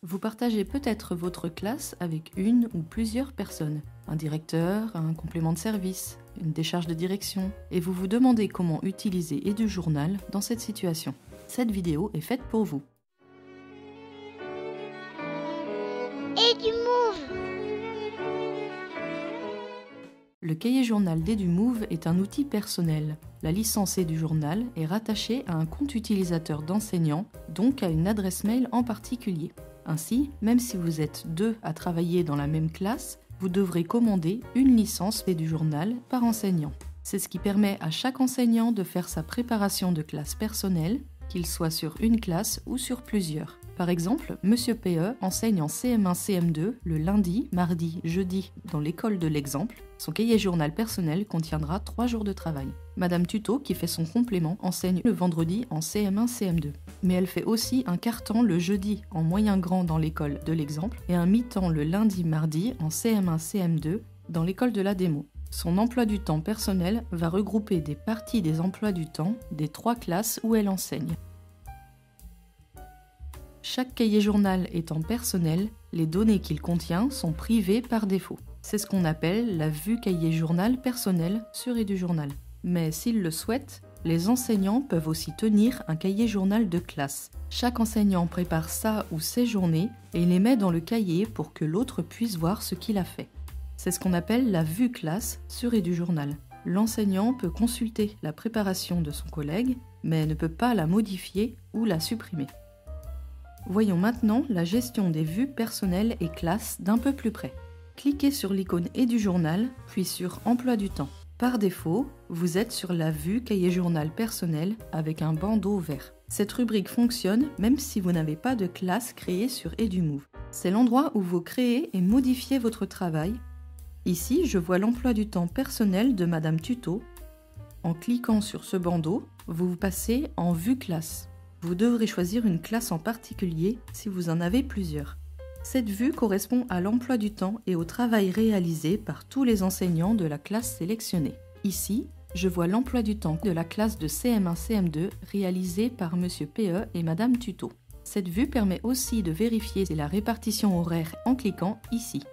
Vous partagez peut-être votre classe avec une ou plusieurs personnes, un directeur, un complément de service, une décharge de direction, et vous vous demandez comment utiliser EduJournal dans cette situation. Cette vidéo est faite pour vous. EduMove. Le cahier journal d'EduMove est un outil personnel. La licence EduJournal est rattachée à un compte utilisateur d'enseignant, donc à une adresse mail en particulier. Ainsi, même si vous êtes 2 à travailler dans la même classe, vous devrez commander une licence EduJournal par enseignant. C'est ce qui permet à chaque enseignant de faire sa préparation de classe personnelle, qu'il soit sur une classe ou sur plusieurs. Par exemple, Monsieur PE enseigne en CM1, CM2 le lundi, mardi, jeudi dans l'école de l'exemple. Son cahier journal personnel contiendra 3 jours de travail. Madame Tuto, qui fait son complément, enseigne le vendredi en CM1, CM2. Mais elle fait aussi un quart-temps le jeudi en moyen grand dans l'école de l'exemple et un mi-temps le lundi, mardi en CM1, CM2 dans l'école de la démo. Son emploi du temps personnel va regrouper des parties des emplois du temps des 3 classes où elle enseigne. Chaque cahier journal étant personnel, les données qu'il contient sont privées par défaut. C'est ce qu'on appelle la vue cahier journal personnel sur EduJournal. Mais s'ils le souhaitent, les enseignants peuvent aussi tenir un cahier journal de classe. Chaque enseignant prépare sa ou ses journées et les met dans le cahier pour que l'autre puisse voir ce qu'il a fait. C'est ce qu'on appelle la vue classe sur EduJournal. L'enseignant peut consulter la préparation de son collègue, mais ne peut pas la modifier ou la supprimer. Voyons maintenant la gestion des vues personnelles et classes d'un peu plus près. Cliquez sur l'icône EduJournal, puis sur Emploi du temps. Par défaut, vous êtes sur la vue cahier journal personnel avec un bandeau vert. Cette rubrique fonctionne même si vous n'avez pas de classe créée sur EduMove. C'est l'endroit où vous créez et modifiez votre travail. Ici, je vois l'emploi du temps personnel de Madame Tuto. En cliquant sur ce bandeau, vous passez en vue classe. Vous devrez choisir une classe en particulier si vous en avez plusieurs. Cette vue correspond à l'emploi du temps et au travail réalisé par tous les enseignants de la classe sélectionnée. Ici, je vois l'emploi du temps de la classe de CM1, CM2 réalisé par Monsieur PE et Madame Tuto. Cette vue permet aussi de vérifier la répartition horaire en cliquant ici.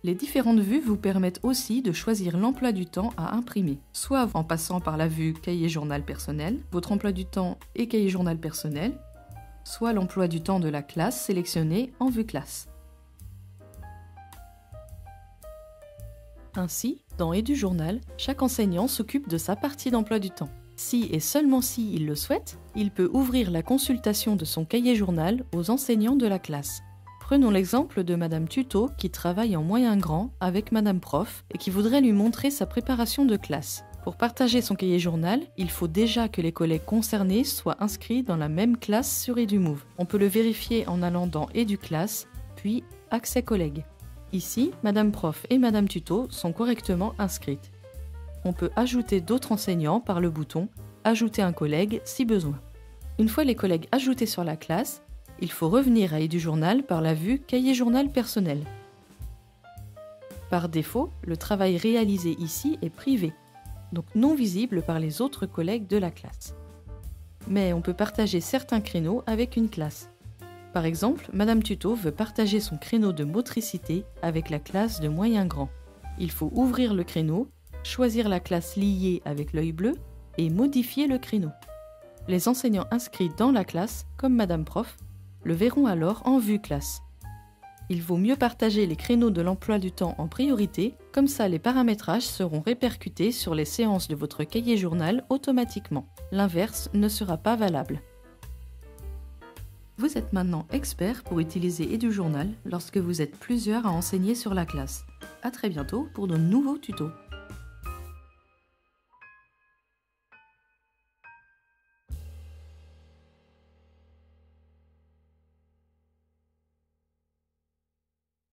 Les différentes vues vous permettent aussi de choisir l'emploi du temps à imprimer, soit en passant par la vue cahier journal personnel, votre emploi du temps et cahier journal personnel, soit l'emploi du temps de la classe sélectionnée en vue classe. Ainsi, dans EduJournal, chaque enseignant s'occupe de sa partie d'emploi du temps. Si et seulement si il le souhaite, il peut ouvrir la consultation de son cahier journal aux enseignants de la classe. Prenons l'exemple de Madame Tuto qui travaille en moyen grand avec Madame Prof et qui voudrait lui montrer sa préparation de classe. Pour partager son cahier journal, il faut déjà que les collègues concernés soient inscrits dans la même classe sur EduMove. On peut le vérifier en allant dans EduClasse, puis Accès collègues. Ici, Madame Prof et Madame Tuto sont correctement inscrites. On peut ajouter d'autres enseignants par le bouton Ajouter un collègue si besoin. Une fois les collègues ajoutés sur la classe, il faut revenir à EduJournal par la vue cahier journal personnel. Par défaut, le travail réalisé ici est privé, donc non visible par les autres collègues de la classe. Mais on peut partager certains créneaux avec une classe. Par exemple, Madame Tuto veut partager son créneau de motricité avec la classe de moyen grand. Il faut ouvrir le créneau, choisir la classe liée avec l'œil bleu et modifier le créneau. Les enseignants inscrits dans la classe, comme Madame Prof, le verront alors en vue classe. Il vaut mieux partager les créneaux de l'emploi du temps en priorité, comme ça les paramétrages seront répercutés sur les séances de votre cahier journal automatiquement. L'inverse ne sera pas valable. Vous êtes maintenant expert pour utiliser EduJournal lorsque vous êtes plusieurs à enseigner sur la classe. À très bientôt pour de nouveaux tutos.